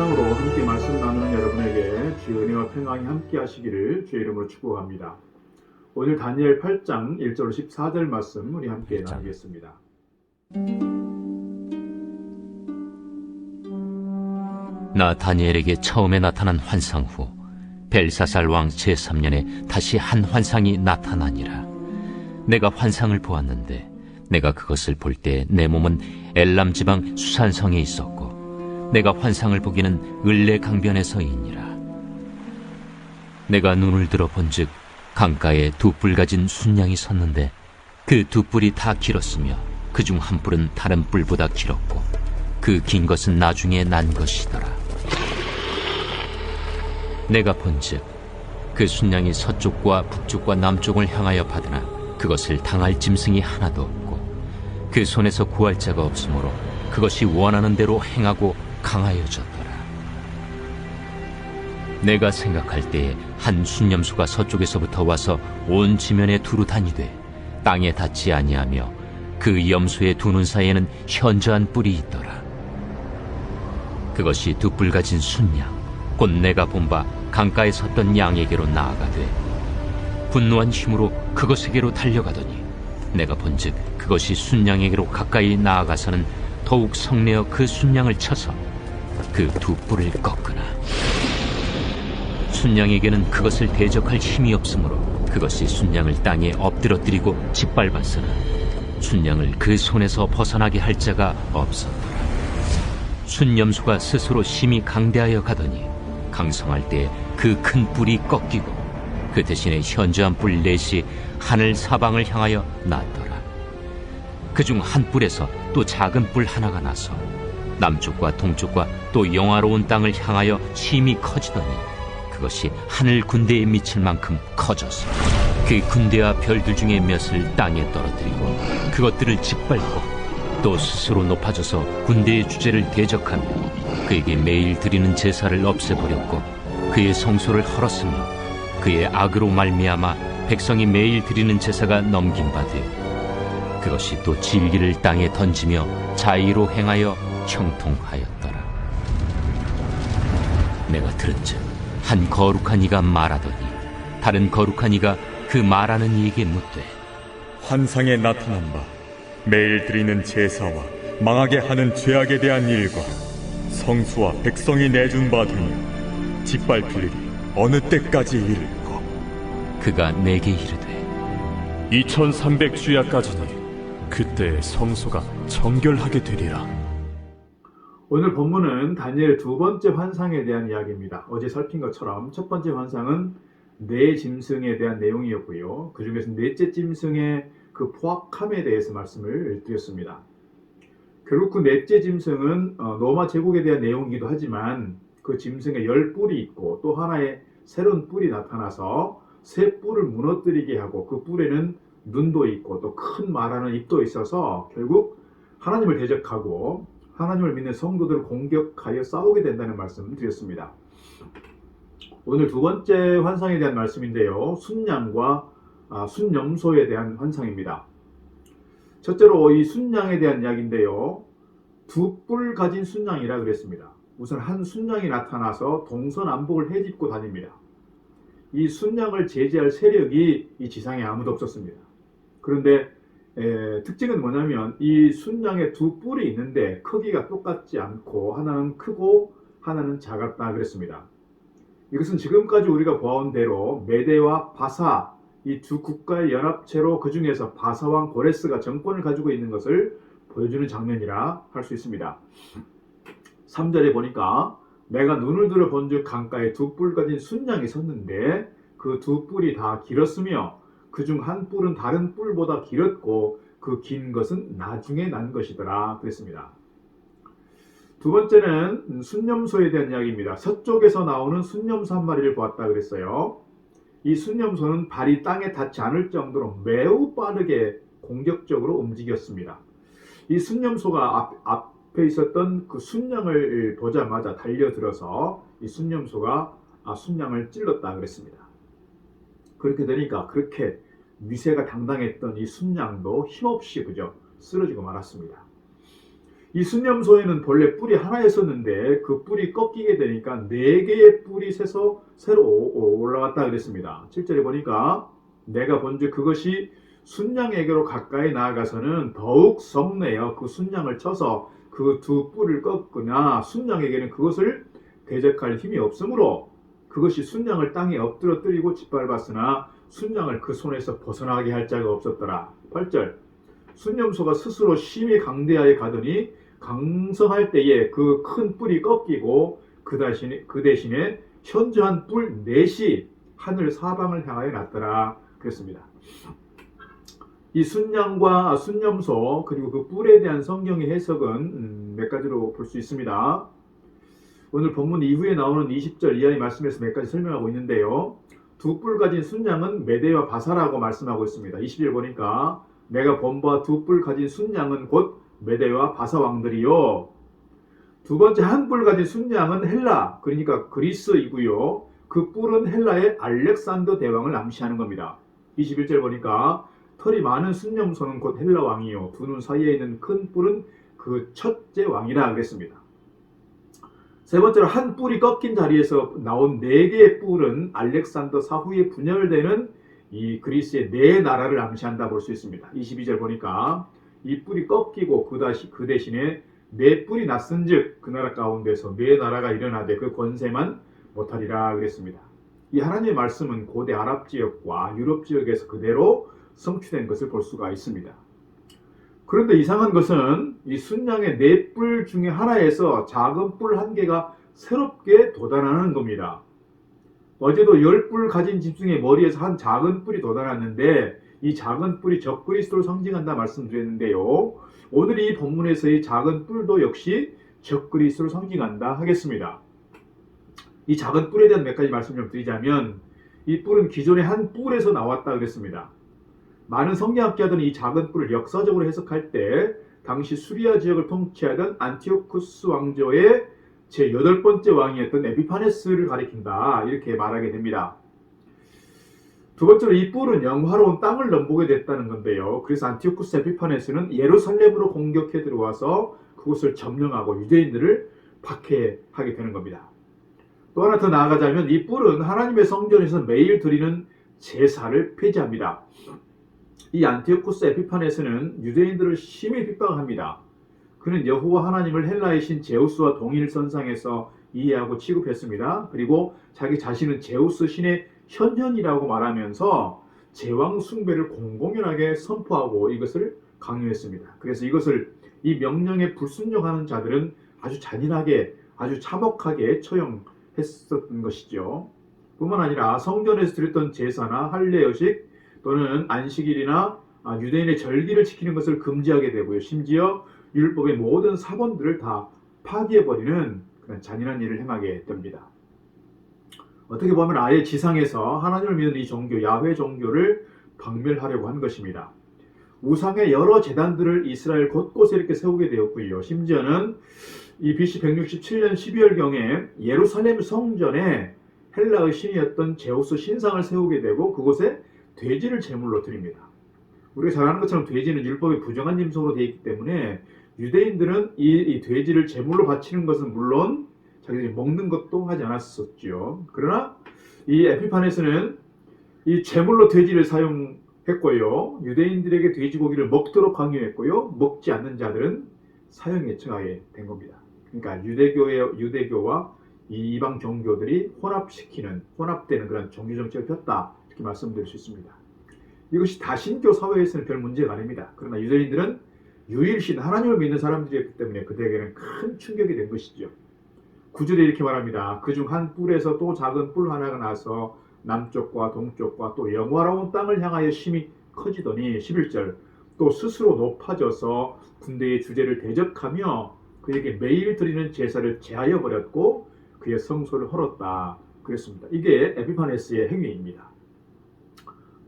영상으로 함께 말씀 나누는 여러분에게 주의 은혜와 평강이 함께 하시기를 주의 이름으로 축복합니다. 오늘 다니엘 8장 1절 14절 말씀 우리 함께 나누겠습니다. 나 다니엘에게 처음에 나타난 환상 후 벨사살 왕 제3년에 다시 한 환상이 나타나니라. 내가 환상을 보았는데 내가 그것을 볼 때 내 몸은 엘람 지방 수산성에 있었고 내가 환상을 보기는 을레 강변에서이니라. 내가 눈을 들어 본즉 강가에 두 뿔 가진 순양이 섰는데 그 두 뿔이 다 길었으며 그중 한 뿔은 다른 뿔보다 길었고 그 긴 것은 나중에 난 것이더라. 내가 본즉 그 순양이 서쪽과 북쪽과 남쪽을 향하여 받으나 그것을 당할 짐승이 하나도 없고 그 손에서 구할 자가 없으므로 그것이 원하는 대로 행하고 강하여졌더라. 내가 생각할 때에 한 순념수가 서쪽에서부터 와서 온 지면에 두루 다니되 땅에 닿지 아니하며 그 염소의 두 눈 사이에는 현저한 뿔이 있더라. 그것이 두 뿔 가진 순양 곧 내가 본 바 강가에 섰던 양에게로 나아가되 분노한 힘으로 그것에게로 달려가더니 내가 본즉 그것이 순양에게로 가까이 나아가서는 더욱 성내어 그 순양을 쳐서 그 두 뿔을 꺾으나 순양에게는 그것을 대적할 힘이 없으므로 그것이 순양을 땅에 엎드러뜨리고 짓밟았으나 순양을 그 손에서 벗어나게 할 자가 없었더라. 순염소가 스스로 심히 강대하여 가더니 강성할 때 그 큰 뿔이 꺾이고 그 대신에 현저한 뿔 넷이 하늘 사방을 향하여 났더라. 그중 한 뿔에서 또 작은 뿔 하나가 나서 남쪽과 동쪽과 또 영화로운 땅을 향하여 심히 커지더니 그것이 하늘 군대에 미칠 만큼 커져서 그 군대와 별들 중에 몇을 땅에 떨어뜨리고 그것들을 짓밟고 또 스스로 높아져서 군대의 주제를 대적하며 그에게 매일 드리는 제사를 없애버렸고 그의 성소를 헐었으며 그의 악으로 말미암아 백성이 매일 드리는 제사가 넘긴 바 되어 그것이 또 질기를 땅에 던지며 자의로 행하여 형통하였더라. 내가 들은즉 한 거룩한 이가 말하더니 다른 거룩한 이가 그 말하는 이에게 묻되 환상에 나타난 바 매일 드리는 제사와 망하게 하는 죄악에 대한 일과 성수와 백성이 내준 바 되니 짓밟힐 일이 어느 때까지 이를까? 그가 내게 이르되 2300주야까지니 그때 성소가 정결하게 되리라. 오늘 본문은 다니엘의 두 번째 환상에 대한 이야기입니다. 어제 살핀 것처럼 첫 번째 환상은 네 짐승에 대한 내용이었고요. 그 중에서 넷째 짐승의 그 포악함에 대해서 말씀을 드렸습니다. 결국 그 넷째 짐승은 로마 제국에 대한 내용이기도 하지만 그 짐승에 10뿔이 있고 또 하나의 새로운 뿔이 나타나서 새 뿔을 무너뜨리게 하고 그 뿔에는 눈도 있고 또 큰 말하는 입도 있어서 결국 하나님을 대적하고 하나님을 믿는 성도들을 공격하여 싸우게 된다는 말씀을 드렸습니다. 오늘 두 번째 환상에 대한 말씀인데요. 순양과 순염소에 대한 환상입니다. 첫째로 이 순양에 대한 이야기인데요. 두 뿔 가진 순양이라 그랬습니다. 우선 한 순양이 나타나서 동서남북을 헤집고 다닙니다. 이 순양을 제지할 세력이 이 지상에 아무도 없었습니다. 그런데 특징은 뭐냐면 이 순양에 두 뿔이 있는데 크기가 똑같지 않고 하나는 크고 하나는 작았다 그랬습니다. 이것은 지금까지 우리가 보아온 대로 메대와 바사 이 두 국가의 연합체로 그 중에서 바사왕 고레스가 정권을 가지고 있는 것을 보여주는 장면이라 할 수 있습니다. 3절에 보니까 내가 눈을 들어 본즉 강가에 두 뿔 가진 순양이 섰는데 그 두 뿔이 다 길었으며 그중 한 뿔은 다른 뿔보다 길었고 그 긴 것은 나중에 난 것이더라 그랬습니다. 두 번째는 순념소에 대한 이야기입니다. 서쪽에서 나오는 순념소 한 마리를 보았다 그랬어요. 이 순념소는 발이 땅에 닿지 않을 정도로 매우 빠르게 공격적으로 움직였습니다. 이 순념소가 앞에 있었던 그 순양을 보자마자 달려들어서 이 순념소가 순양을 찔렀다 그랬습니다. 그렇게 되니까 그렇게 위세가 당당했던 이 순양도 힘없이 그저 쓰러지고 말았습니다. 이 순념소에는 본래 뿔이 하나였었는데 그 뿔이 꺾이게 되니까 4개의 뿔이 새로 올라왔다 그랬습니다. 7절에 보니까 내가 본즉 그것이 순양에게로 가까이 나아가서는 더욱 성내어 그 순양을 쳐서 그 2뿔을 꺾으나 순양에게는 그것을 대적할 힘이 없으므로 그것이 순양을 땅에 엎드러뜨리고 짓밟았으나 순양을 그 손에서 벗어나게 할 자가 없었더라. 8절 순념소가 스스로 심히 강대하여 가더니 강성할 때에 그 큰 뿔이 꺾이고 그 대신에 현저한 뿔 넷이 하늘 사방을 향하여 났더라 그랬습니다. 이 순양과 순념소 그리고 그 뿔에 대한 성경의 해석은 몇 가지로 볼 수 있습니다. 오늘 본문 이후에 나오는 20절 이하의 말씀에서 몇 가지 설명하고 있는데요. 2뿔 가진 순양은 메대와 바사라고 말씀하고 있습니다. 20절 보니까 내가 본바 2뿔 가진 순양은 곧 메대와 바사 왕들이요. 두 번째 한 뿔 가진 순양은 헬라, 그러니까 그리스이고요. 그 뿔은 헬라의 알렉산더 대왕을 암시하는 겁니다. 21절 보니까 털이 많은 순념소는 곧 헬라 왕이요. 두 눈 사이에 있는 큰 뿔은 그 첫째 왕이라 그랬습니다. 세 번째로 한 뿔이 꺾인 자리에서 나온 4개의 뿔은 알렉산더 사후에 분열되는 이 그리스의 4나라를 암시한다 볼 수 있습니다. 22절 보니까 이 뿔이 꺾이고 그 대신에 4뿔이 났은즉 그 나라 가운데서 4나라가 일어나되 그 권세만 못하리라 그랬습니다. 이 하나님의 말씀은 고대 아랍 지역과 유럽 지역에서 그대로 성취된 것을 볼 수가 있습니다. 그런데 이상한 것은 이 순양의 4뿔 중에 하나에서 작은 뿔 1개가 새롭게 돋아나는 겁니다. 어제도 10뿔 가진 짐승의 머리에서 한 작은 뿔이 돋아났는데 이 작은 뿔이 적그리스도를 상징한다 말씀드렸는데요. 오늘 이 본문에서의 작은 뿔도 역시 적그리스도를 상징한다 하겠습니다. 이 작은 뿔에 대한 몇 가지 말씀 좀 드리자면 이 뿔은 기존의 한 뿔에서 나왔다 그랬습니다. 많은 성경학자들은 이 작은 뿔을 역사적으로 해석할 때 당시 수리아 지역을 통치하던 안티오쿠스 왕조의 제8번째 왕이었던 에피파네스를 가리킨다 이렇게 말하게 됩니다. 두 번째로 이 뿔은 영화로운 땅을 넘보게 됐다는 건데요. 그래서 안티오쿠스 에피파네스는 예루살렘으로 공격해 들어와서 그곳을 점령하고 유대인들을 박해하게 되는 겁니다. 또 하나 더 나아가자면 이 뿔은 하나님의 성전에서 매일 드리는 제사를 폐지합니다. 이 안티오쿠스 에피파네스는 유대인들을 심히 핍박합니다. 그는 여호와 하나님을 헬라의 신 제우스와 동일 선상에서 이해하고 취급했습니다. 그리고 자기 자신은 제우스 신의 현현이라고 말하면서 제왕 숭배를 공공연하게 선포하고 이것을 강요했습니다. 그래서 이 명령에 불순종하는 자들은 아주 잔인하게 아주 참혹하게 처형했었던 것이죠. 뿐만 아니라 성전에서 드렸던 제사나 할례여식 또는 안식일이나 유대인의 절기를 지키는 것을 금지하게 되고요. 심지어 율법의 모든 사본들을 다 파기해버리는 그런 잔인한 일을 행하게 됩니다. 어떻게 보면 아예 지상에서 하나님을 믿는 이 종교, 야훼 종교를 박멸하려고 한 것입니다. 우상의 여러 제단들을 이스라엘 곳곳에 이렇게 세우게 되었고요. 심지어는 이 BC 167년 12월경에 예루살렘 성전에 헬라의 신이었던 제우스 신상을 세우게 되고 그곳에 돼지를 제물로 드립니다. 우리가 잘 아는 것처럼 돼지는 율법의 부정한 짐승으로 되어 있기 때문에 유대인들은 이 돼지를 제물로 바치는 것은 물론 자기들이 먹는 것도 하지 않았었죠. 그러나 이 에피파네스는 이 제물로 돼지를 사용했고요. 유대인들에게 돼지고기를 먹도록 강요했고요. 먹지 않는 자들은 사형에 처하게 된 겁니다. 그러니까 유대교와 이 이방 종교들이 혼합되는 그런 종교 정책을 폈다 이렇게 말씀드릴 수 있습니다. 이것이 다신교 사회에서는 별 문제가 아닙니다. 그러나 유대인들은 유일신 하나님을 믿는 사람들이었기 때문에 그들에게는 큰 충격이 된 것이죠. 9절에 이렇게 말합니다. 그중 한 뿔에서 또 작은 뿔 하나가 나서 남쪽과 동쪽과 또 영화로운 땅을 향하여 심히 커지더니 11절 또 스스로 높아져서 군대의 주제를 대적하며 그에게 매일 드리는 제사를 제하여 버렸고 그의 성소를 헐었다 그랬습니다. 이게 에피파네스의 행위입니다.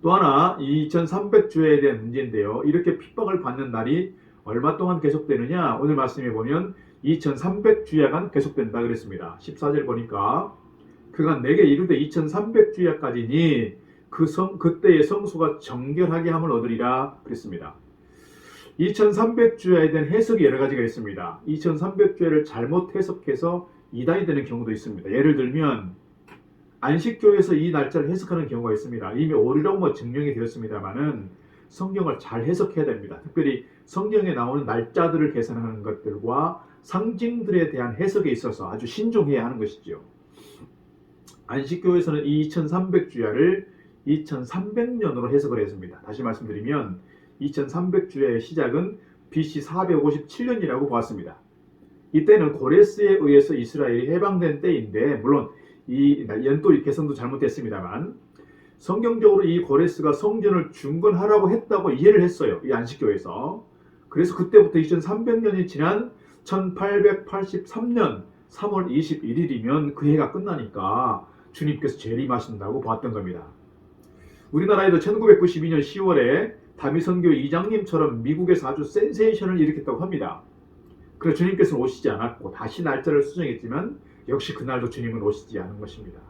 또 하나 2300주야에 대한 문제인데요. 이렇게 핍박을 받는 날이 얼마 동안 계속되느냐? 오늘 말씀에 보면 2300주야간 계속된다 그랬습니다. 14절 보니까 그간 내게 이르되 2300주야까지니 그때의 성소가 정결하게 함을 얻으리라 그랬습니다. 2300주야에 대한 해석이 여러 가지가 있습니다. 2300주야를 잘못 해석해서 이단이 되는 경우도 있습니다. 예를 들면 안식교에서 이 날짜를 해석하는 경우가 있습니다. 이미 오류라고 증명이 되었습니다만은 성경을 잘 해석해야 됩니다. 특별히 성경에 나오는 날짜들을 계산하는 것들과 상징들에 대한 해석에 있어서 아주 신중해야 하는 것이죠. 안식교에서는 이 2300주야를 2300년으로 해석을 했습니다. 다시 말씀드리면 2300주야의 시작은 BC 457년이라고 보았습니다. 이때는 고레스에 의해서 이스라엘이 해방된 때인데, 물론 이 연도 개선도 잘못됐습니다만 성경적으로 이 고레스가 성전을 중건하라고 했다고 이해를 했어요. 이 안식교에서. 그래서 그때부터 2300년이 지난 1883년 3월 21일이면 그 해가 끝나니까 주님께서 재림하신다고 보았던 겁니다. 우리나라에도 1992년 10월에 다미선교 이장님처럼 미국에서 아주 센세이션을 일으켰다고 합니다. 그래서 주님께서는 오시지 않았고 다시 날짜를 수정했지만 역시 그날도 주님은 오시지 않은 것입니다.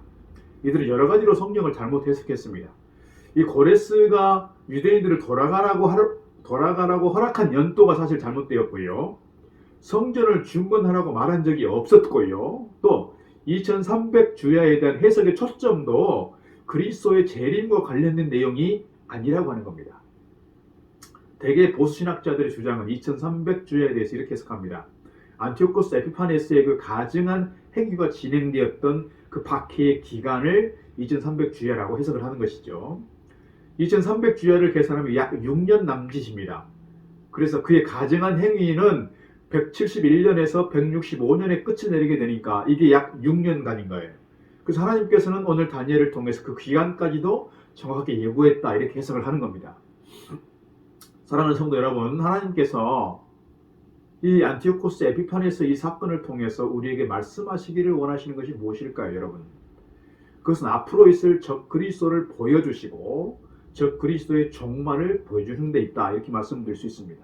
이들은 여러 가지로 성경을 잘못 해석했습니다. 이 고레스가 유대인들을 돌아가라고 허락한 연도가 사실 잘못되었고요. 성전을 중건하라고 말한 적이 없었고요. 또 2300주야에 대한 해석의 초점도 그리스도의 재림과 관련된 내용이 아니라고 하는 겁니다. 대개 보수신학자들의 주장은 2300주야에 대해서 이렇게 해석합니다. 안티오코스 에피파네스의 그 가증한 행위가 진행되었던 그 박해의 기간을 2300주야라고 해석을 하는 것이죠. 2300주야를 계산하면 약 6년 남짓입니다. 그래서 그의 가증한 행위는 171년에서 165년에 끝을 내리게 되니까 이게 약 6년간인 거예요. 그래서 하나님께서는 오늘 다니엘을 통해서 그 기간까지도 정확하게 예고했다, 이렇게 해석을 하는 겁니다. 사랑하는 성도 여러분, 하나님께서 이 안티오코스 에피파네스 이 사건을 통해서 우리에게 말씀하시기를 원하시는 것이 무엇일까요, 여러분? 그것은 앞으로 있을 적 그리스도를 보여주시고 적 그리스도의 종말을 보여주는 데 있다, 이렇게 말씀드릴 수 있습니다.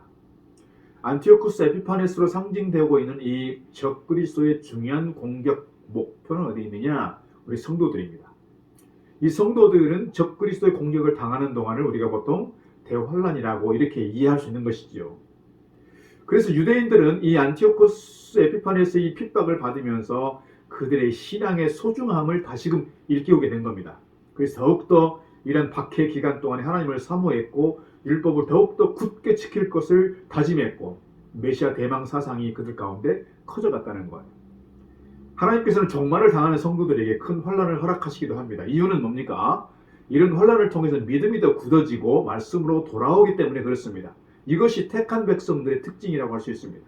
안티오코스 에피파네스로 상징되고 있는 이 적 그리스도의 중요한 공격 목표는 어디 있느냐? 우리 성도들입니다. 이 성도들은 적 그리스도의 공격을 당하는 동안을 우리가 보통 대환란이라고 이렇게 이해할 수 있는 것이죠. 그래서 유대인들은 이 안티오코스 에피파네스의 핍박을 받으면서 그들의 신앙의 소중함을 다시금 일깨우게 된 겁니다. 그래서 더욱더 이런 박해 기간 동안에 하나님을 사모했고 율법을 더욱더 굳게 지킬 것을 다짐했고 메시아 대망 사상이 그들 가운데 커져갔다는 거예요. 하나님께서는 종말을 당하는 성도들에게 큰 환난을 허락하시기도 합니다. 이유는 뭡니까? 이런 환난을 통해서 믿음이 더 굳어지고 말씀으로 돌아오기 때문에 그렇습니다. 이것이 택한 백성들의 특징이라고 할 수 있습니다.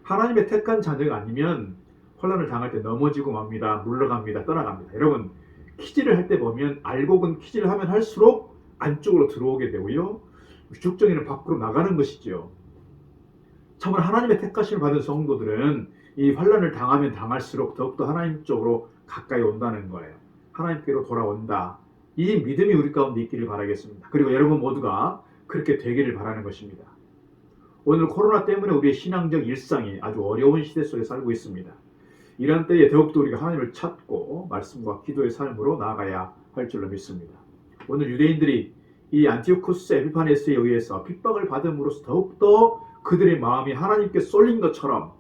하나님의 택한 자녀가 아니면 환난을 당할 때 넘어지고 맙니다. 물러갑니다. 떠나갑니다. 여러분, 키질을 할 때 보면 알곡은 키질을 하면 할수록 안쪽으로 들어오게 되고요. 죽정이는 밖으로 나가는 것이죠. 참으로 하나님의 택하심을 받은 성도들은 이 환난을 당하면 당할수록 더욱더 하나님 쪽으로 가까이 온다는 거예요. 하나님께로 돌아온다. 이 믿음이 우리 가운데 있기를 바라겠습니다. 그리고 여러분 모두가 그렇게 되기를 바라는 것입니다. 오늘 코로나 때문에 우리의 신앙적 일상이 아주 어려운 시대 속에 살고 있습니다. 이런 때에 더욱더 우리가 하나님을 찾고 말씀과 기도의 삶으로 나아가야 할 줄로 믿습니다. 오늘 유대인들이 이 안티오코스 에피파네스에 의해서 핍박을 받음으로써 더욱더 그들의 마음이 하나님께 쏠린 것처럼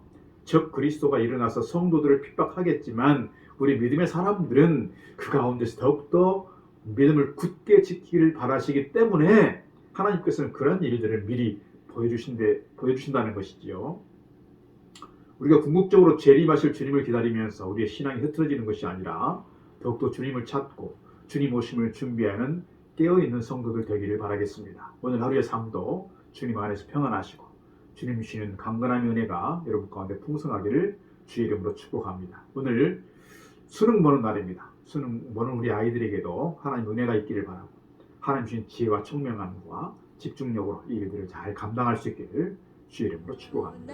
적 그리스도가 일어나서 성도들을 핍박하겠지만 우리 믿음의 사람들은 그 가운데서 더욱더 믿음을 굳게 지키기를 바라시기 때문에 하나님께서는 그런 일들을 미리 보여주신다는 것이지요. 우리가 궁극적으로 재림하실 주님을 기다리면서 우리의 신앙이 흐트러지는 것이 아니라 더욱더 주님을 찾고 주님 오심을 준비하는 깨어있는 성도들 되기를 바라겠습니다. 오늘 하루의 삶도 주님 안에서 평안하시고 주님 주시는 강건한 은혜가 여러분 가운데 풍성하기를 주의 이름으로 축복합니다. 오늘 수능 보는 날입니다. 수능 보는 우리 아이들에게도 하나님 은혜가 있기를 바라고 하나님 주신 지혜와 총명함과 집중력으로 이 일들을 잘 감당할 수 있기를 주의 이름으로 축복합니다.